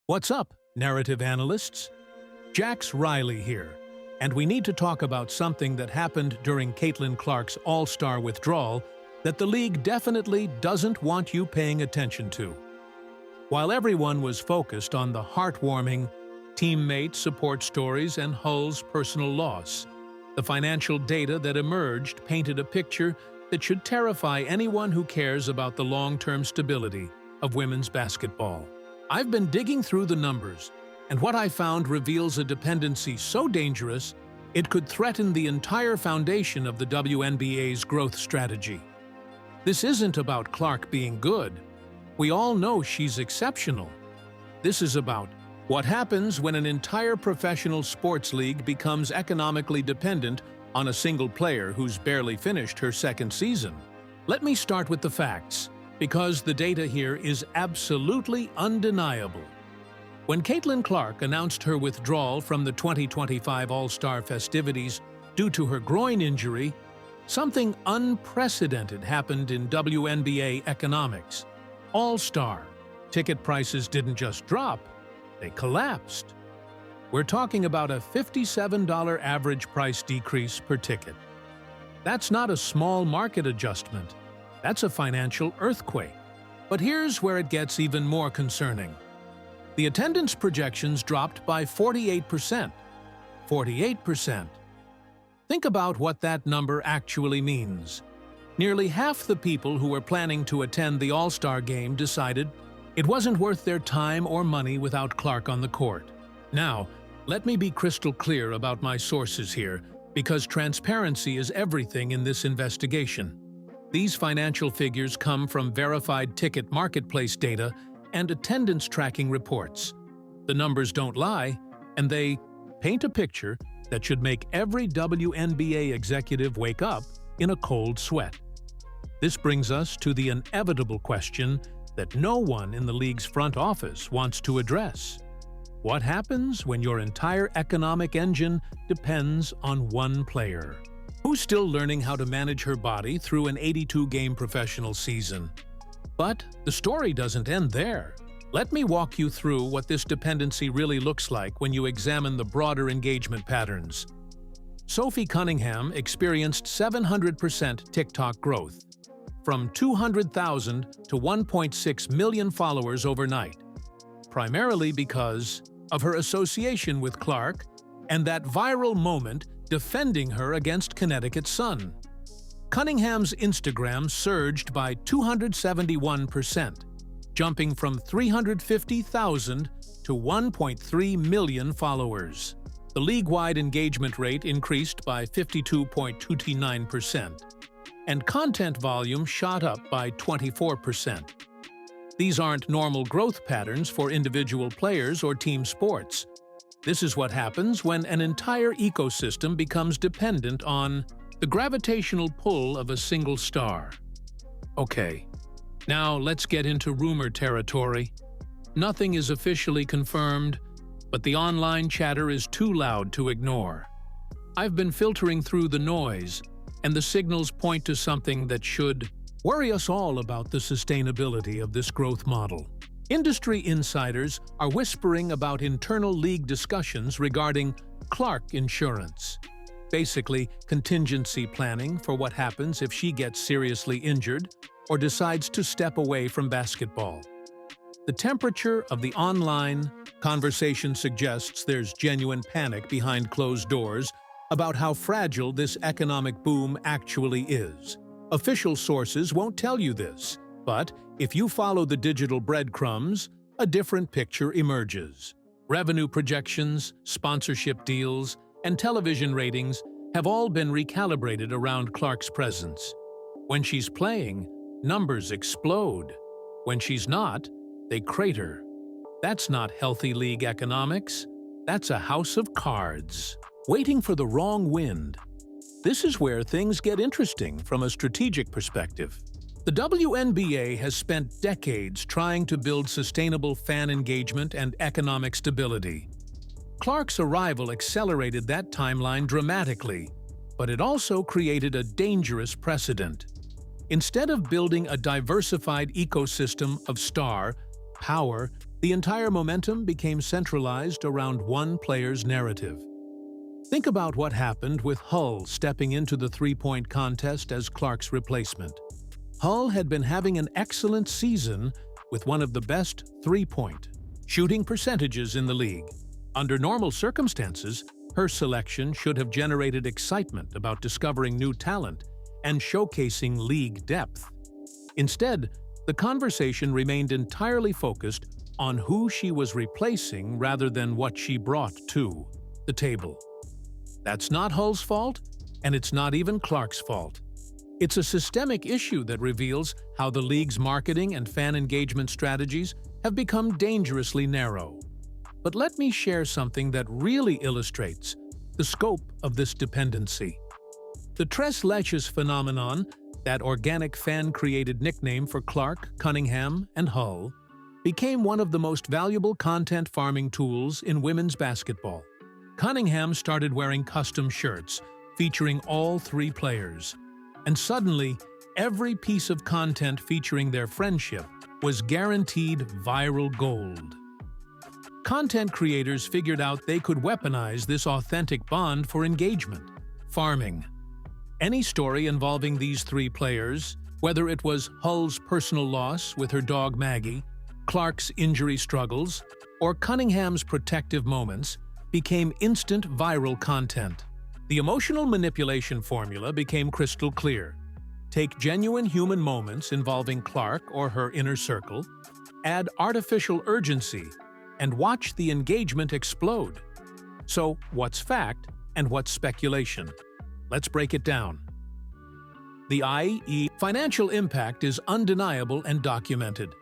What's up, narrative analysts? Jax Riley here, and we need to talk about something that happened during Caitlin Clark's All-Star withdrawal that the league definitely doesn't want you paying attention to. While everyone was focused on the heartwarming teammate support stories and Hull's personal loss, the financial data that emerged painted a picture that should terrify anyone who cares about the long-term stability of women's basketball. I've been digging through the numbers, and what I found reveals a dependency so dangerous it could threaten the entire foundation of the WNBA's growth strategy. This isn't about Clark being good. We all know she's exceptional. This is about what happens when an entire professional sports league becomes economically dependent on a single player who's barely finished her second season. Let me start with the facts, because the data here is absolutely undeniable. When Caitlin Clark announced her withdrawal from the 2025 All-Star festivities due to her groin injury, something unprecedented happened in WNBA economics. All-Star ticket prices didn't just drop, they collapsed. We're talking about a $57 average price decrease per ticket. That's not a small market adjustment. That's a financial earthquake. But here's where it gets even more concerning. The attendance projections dropped by 48%. 48%. Think about what that number actually means. Nearly half the people who were planning to attend the All-Star game decided it wasn't worth their time or money without Clark on the court. Now, let me be crystal clear about my sources here, because transparency is everything in this investigation. These financial figures come from verified ticket marketplace data and attendance tracking reports. The numbers don't lie, and they paint a picture that should make every WNBA executive wake up in a cold sweat. This brings us to the inevitable question that no one in the league's front office wants to address. What happens when your entire economic engine depends on one player? Who's still learning how to manage her body through an 82-game professional season? But the story doesn't end there. Let me walk you through what this dependency really looks like when you examine the broader engagement patterns. Sophie Cunningham experienced 700% TikTok growth, from 200,000 to 1.6 million followers overnight, primarily because of her association with Clark and that viral moment defending her against Connecticut's Sun. Cunningham's Instagram surged by 271%, jumping from 350,000 to 1.3 million followers. The league-wide engagement rate increased by 52.29%, and content volume shot up by 24%. These aren't normal growth patterns for individual players or team sports. This is what happens when an entire ecosystem becomes dependent on the gravitational pull of a single star. Okay, now let's get into rumor territory. Nothing is officially confirmed, but the online chatter is too loud to ignore. I've been filtering through the noise, and the signals point to something that should worry us all about the sustainability of this growth model. Industry insiders are whispering about internal league discussions regarding Clark insurance, basically contingency planning for what happens if she gets seriously injured or decides to step away from basketball. The temperature of the online conversation suggests there's genuine panic behind closed doors about how fragile this economic boom actually is. Official sources won't tell you this, but if you follow the digital breadcrumbs, a different picture emerges. Revenue projections, sponsorship deals, and television ratings have all been recalibrated around Clark's presence. When she's playing, numbers explode. When she's not, they crater. That's not healthy league economics. That's a house of cards, waiting for the wrong wind. This is where things get interesting from a strategic perspective. The WNBA has spent decades trying to build sustainable fan engagement and economic stability. Clark's arrival accelerated that timeline dramatically, but it also created a dangerous precedent. Instead of building a diversified ecosystem of star, power, The entire momentum became centralized around one player's narrative. Think about what happened with Hull stepping into the three-point contest as Clark's replacement. Hull had been having an excellent season with one of the best three-point shooting percentages in the league. Under normal circumstances, her selection should have generated excitement about discovering new talent and showcasing league depth. Instead, the conversation remained entirely focused on who she was replacing rather than what she brought to the table. That's not Hull's fault, and it's not even Clark's fault. It's a systemic issue that reveals how the league's marketing and fan engagement strategies have become dangerously narrow. But let me share something that really illustrates the scope of this dependency. The Tres Leches phenomenon, that organic fan-created nickname for Clark, Cunningham, and Hull, became one of the most valuable content farming tools in women's basketball. Cunningham started wearing custom shirts featuring all three players, and suddenly, every piece of content featuring their friendship was guaranteed viral gold. Content creators figured out they could weaponize this authentic bond for engagement. Farming. Any story involving these three players, whether it was Hull's personal loss with her dog Maggie, Clark's injury struggles, or Cunningham's protective moments, became instant viral content. The emotional manipulation formula became crystal clear. Take genuine human moments involving Clark or her inner circle, add artificial urgency, and watch the engagement explode. So, what's fact and what's speculation? Let's break it down. The i.e. financial impact is undeniable and documented.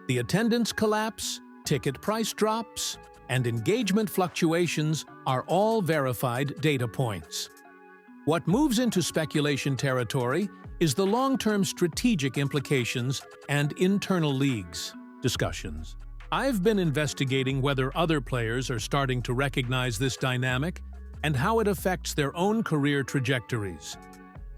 The attendance collapse, ticket price drops, and engagement fluctuations are all verified data points. What moves into speculation territory is the long-term strategic implications and internal leagues discussions. I've been investigating whether other players are starting to recognize this dynamic and how it affects their own career trajectories.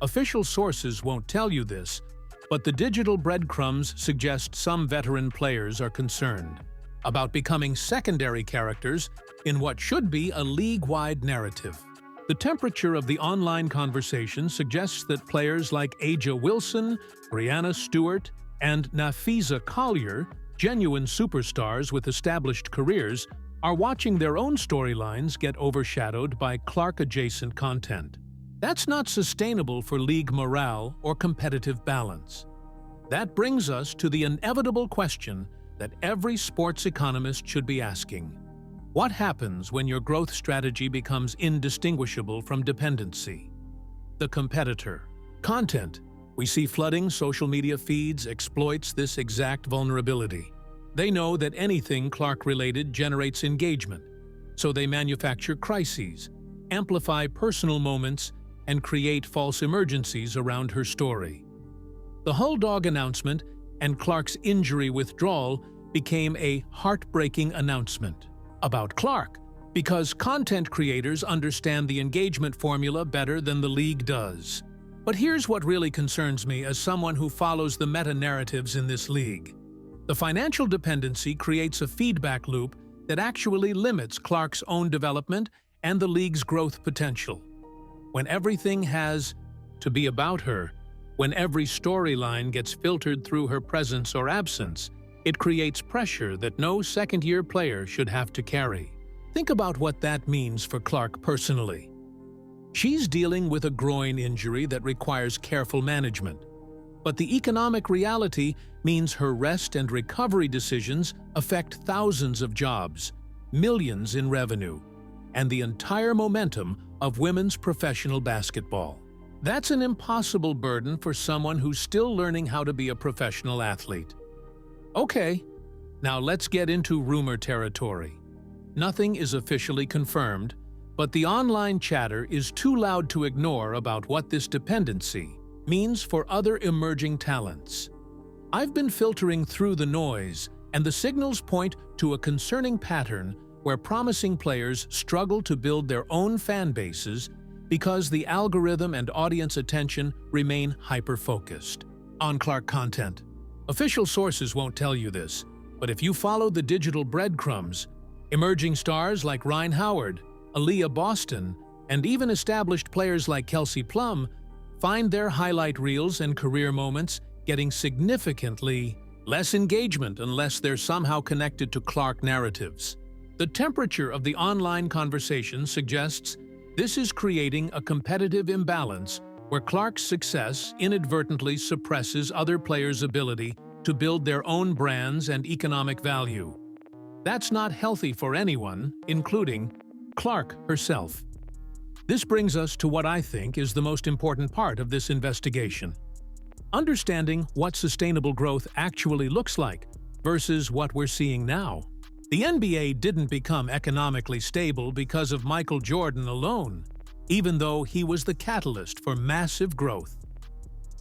Official sources won't tell you this, but the digital breadcrumbs suggest some veteran players are concerned about becoming secondary characters in what should be a league-wide narrative. The temperature of the online conversation suggests that players like Aja Wilson, Brianna Stewart, and Nafisa Collier, genuine superstars with established careers, are watching their own storylines get overshadowed by Clark-adjacent content. That's not sustainable for league morale or competitive balance. That brings us to the inevitable question that every sports economist should be asking. What happens when your growth strategy becomes indistinguishable from dependency? The competitor. Content. We see flooding social media feeds exploits this exact vulnerability. They know that anything Clark-related generates engagement, so they manufacture crises, amplify personal moments, and create false emergencies around her story. The Hull dog announcement and Clark's injury withdrawal became a heartbreaking announcement about Clark, because content creators understand the engagement formula better than the league does. But here's what really concerns me as someone who follows the meta-narratives in this league. The financial dependency creates a feedback loop that actually limits Clark's own development and the league's growth potential. When everything has to be about her, when every storyline gets filtered through her presence or absence, it creates pressure that no second-year player should have to carry. Think about what that means for Clark personally. She's dealing with a groin injury that requires careful management. But the economic reality means her rest and recovery decisions affect thousands of jobs, millions in revenue, and the entire momentum of women's professional basketball. That's an impossible burden for someone who's still learning how to be a professional athlete. Okay, now let's get into rumor territory. Nothing is officially confirmed, but the online chatter is too loud to ignore about what this dependency means for other emerging talents. I've been filtering through the noise, and the signals point to a concerning pattern where promising players struggle to build their own fan bases because the algorithm and audience attention remain hyper-focused on Clark content. Official sources won't tell you this, But if you follow the digital breadcrumbs, emerging stars like Ryan Howard, Aaliyah Boston, and even established players like Kelsey Plum find their highlight reels and career moments getting significantly less engagement unless they're somehow connected to Clark narratives. The temperature of the online conversation suggests this is creating a competitive imbalance where Clark's success inadvertently suppresses other players' ability to build their own brands and economic value. That's not healthy for anyone, including Clark herself. This brings us to what I think is the most important part of this investigation: understanding what sustainable growth actually looks like versus what we're seeing now. The NBA didn't become economically stable because of Michael Jordan alone, even though he was the catalyst for massive growth.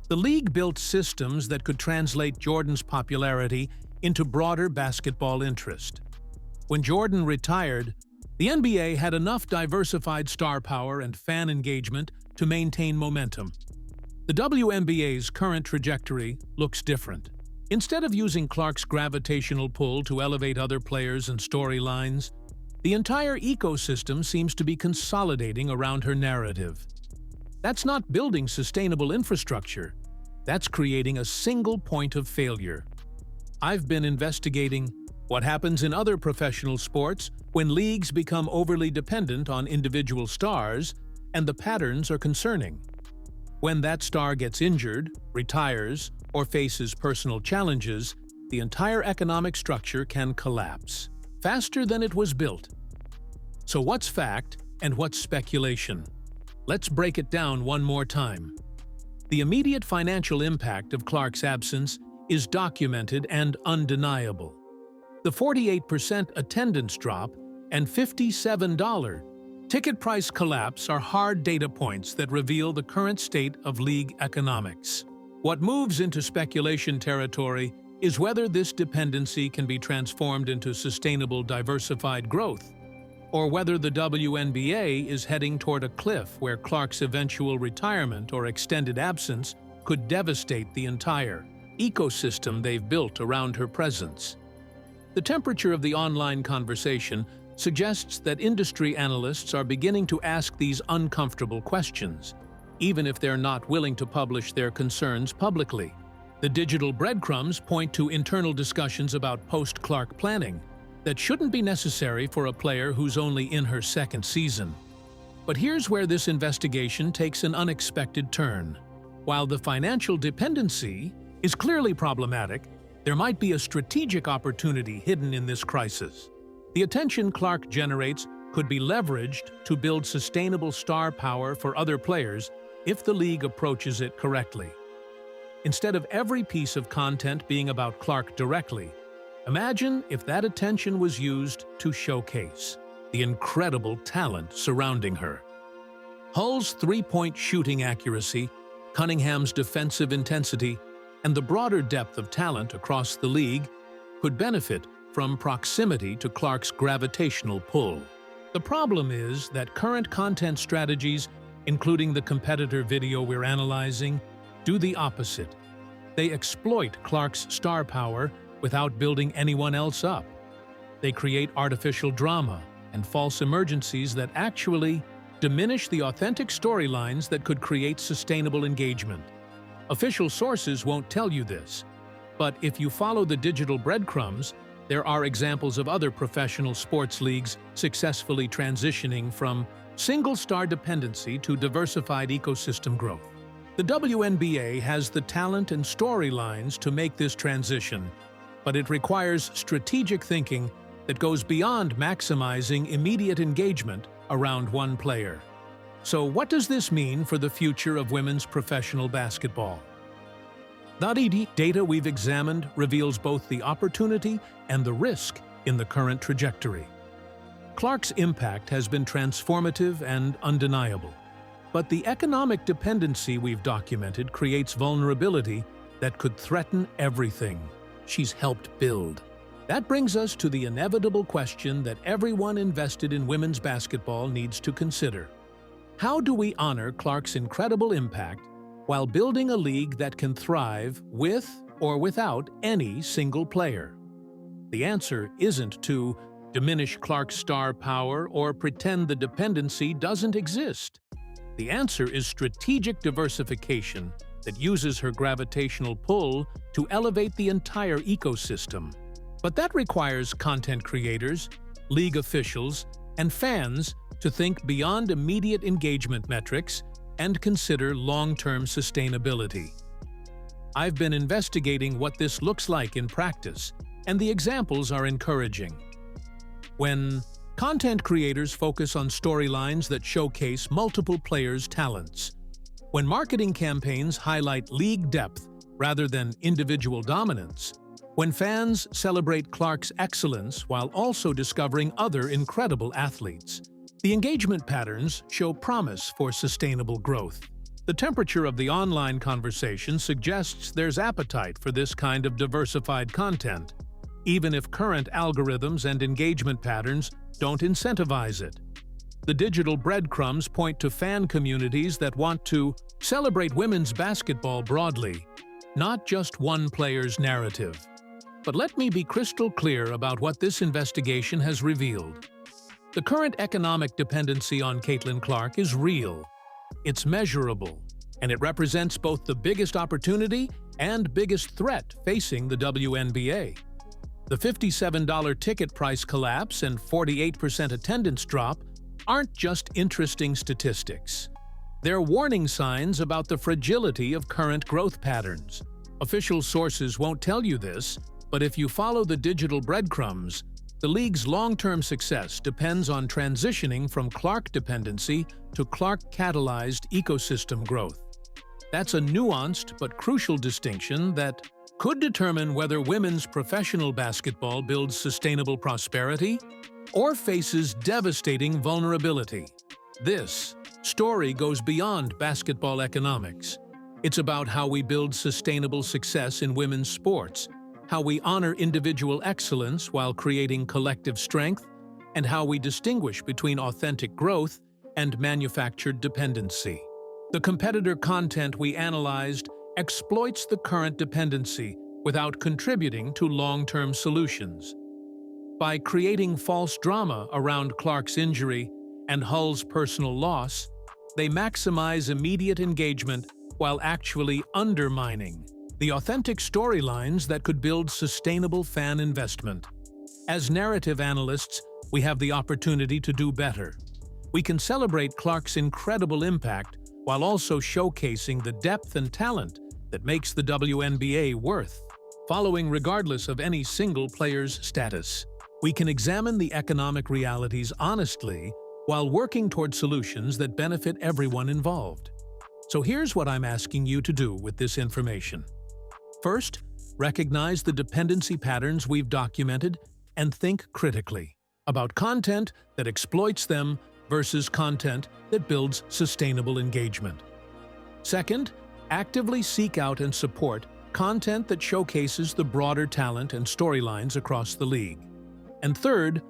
The league built systems that could translate Jordan's popularity into broader basketball interest. When Jordan retired, the NBA had enough diversified star power and fan engagement to maintain momentum. The WNBA's current trajectory looks different. Instead of using Clark's gravitational pull to elevate other players and storylines, the entire ecosystem seems to be consolidating around her narrative. That's not building sustainable infrastructure. That's creating a single point of failure. I've been investigating what happens in other professional sports when leagues become overly dependent on individual stars, and the patterns are concerning. When that star gets injured, retires, or faces personal challenges, the entire economic structure can collapse faster than it was built. So what's fact and what's speculation? Let's break it down one more time. The immediate financial impact of Clark's absence is documented and undeniable. The 48% attendance drop and $57 ticket price collapse are hard data points that reveal the current state of league economics. What moves into speculation territory is whether this dependency can be transformed into sustainable, diversified growth, or whether the WNBA is heading toward a cliff where Clark's eventual retirement or extended absence could devastate the entire ecosystem they've built around her presence. The temperature of the online conversation suggests that industry analysts are beginning to ask these uncomfortable questions, even if they're not willing to publish their concerns publicly. The digital breadcrumbs point to internal discussions about post-Clark planning that shouldn't be necessary for a player who's only in her second season. But here's where this investigation takes an unexpected turn. While the financial dependency is clearly problematic, there might be a strategic opportunity hidden in this crisis. The attention Clark generates could be leveraged to build sustainable star power for other players if the league approaches it correctly. Instead of every piece of content being about Clark directly, imagine if that attention was used to showcase the incredible talent surrounding her. Hull's three-point shooting accuracy, Cunningham's defensive intensity, and the broader depth of talent across the league could benefit from proximity to Clark's gravitational pull. The problem is that current content strategies, including the competitor video we're analyzing, do the opposite. They exploit Clark's star power without building anyone else up. They create artificial drama and false emergencies that actually diminish the authentic storylines that could create sustainable engagement. Official sources won't tell you this, but if you follow the digital breadcrumbs, there are examples of other professional sports leagues successfully transitioning from single-star dependency to diversified ecosystem growth. The WNBA has the talent and storylines to make this transition, but it requires strategic thinking that goes beyond maximizing immediate engagement around one player. So what does this mean for the future of women's professional basketball? The data we've examined reveals both the opportunity and the risk in the current trajectory. Clark's impact has been transformative and undeniable, but the economic dependency we've documented creates vulnerability that could threaten everything she's helped build. That brings us to the inevitable question that everyone invested in women's basketball needs to consider. How do we honor Clark's incredible impact while building a league that can thrive with or without any single player? The answer isn't to diminish Clark's star power or pretend the dependency doesn't exist. The answer is strategic diversification that uses her gravitational pull to elevate the entire ecosystem. But that requires content creators, league officials, and fans to think beyond immediate engagement metrics and consider long-term sustainability. I've been investigating what this looks like in practice, and the examples are encouraging. When content creators focus on storylines that showcase multiple players' talents, when marketing campaigns highlight league depth rather than individual dominance, when fans celebrate Clark's excellence while also discovering other incredible athletes, the engagement patterns show promise for sustainable growth. The temperature of the online conversation suggests there's appetite for this kind of diversified content, even if current algorithms and engagement patterns don't incentivize it. The digital breadcrumbs point to fan communities that want to celebrate women's basketball broadly, not just one player's narrative. But let me be crystal clear about what this investigation has revealed. The current economic dependency on Caitlin Clark is real. It's measurable, and it represents both the biggest opportunity and biggest threat facing the WNBA. The $57 ticket price collapse and 48% attendance drop aren't just interesting statistics. They're warning signs about the fragility of current growth patterns. Official sources won't tell you this, but if you follow the digital breadcrumbs, the league's long-term success depends on transitioning from Clark dependency to Clark-catalyzed ecosystem growth. That's a nuanced but crucial distinction that could determine whether women's professional basketball builds sustainable prosperity or faces devastating vulnerability. This story goes beyond basketball economics. It's about how we build sustainable success in women's sports, how we honor individual excellence while creating collective strength, and how we distinguish between authentic growth and manufactured dependency. The competitor content we analyzed exploits the current dependency without contributing to long-term solutions. By creating false drama around Clark's injury and Hull's personal loss, they maximize immediate engagement while actually undermining the authentic storylines that could build sustainable fan investment. As narrative analysts, we have the opportunity to do better. We can celebrate Clark's incredible impact while also showcasing the depth and talent that makes the WNBA worth following regardless of any single player's status. We can examine the economic realities honestly while working toward solutions that benefit everyone involved. So here's what I'm asking you to do with this information. First, recognize the dependency patterns we've documented and think critically about content that exploits them versus content that builds sustainable engagement. Second, actively seek out and support content that showcases the broader talent and storylines across the league. And third,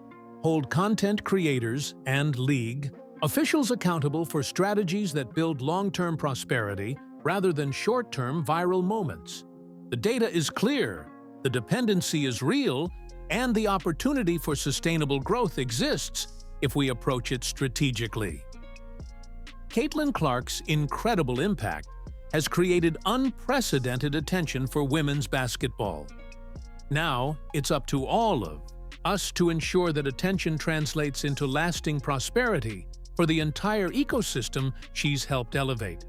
hold content creators and league officials accountable for strategies that build long-term prosperity rather than short-term viral moments. The data is clear, the dependency is real, and the opportunity for sustainable growth exists if we approach it strategically. Caitlin Clark's incredible impact has created unprecedented attention for women's basketball. Now, it's up to all of us to ensure that attention translates into lasting prosperity for the entire ecosystem she's helped elevate.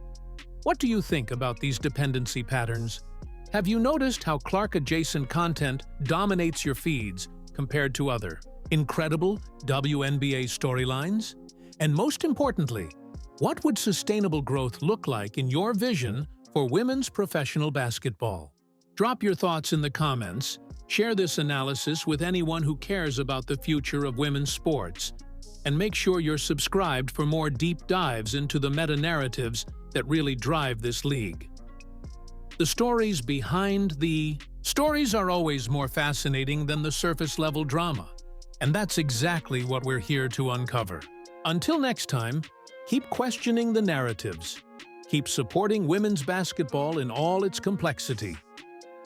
What do you think about these dependency patterns? Have you noticed how Clark-adjacent content dominates your feeds compared to other incredible WNBA storylines? And most importantly, what would sustainable growth look like in your vision for women's professional basketball? Drop your thoughts in the comments, share this analysis with anyone who cares about the future of women's sports, and make sure you're subscribed for more deep dives into the meta-narratives that really drive this league. The stories behind the stories are always more fascinating than the surface-level drama, and that's exactly what we're here to uncover. Until next time, keep questioning the narratives, keep supporting women's basketball in all its complexity,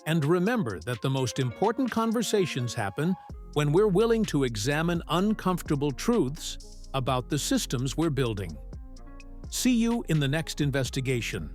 And remember that the most important conversations happen when we're willing to examine uncomfortable truths about the systems we're building. See you in the next investigation.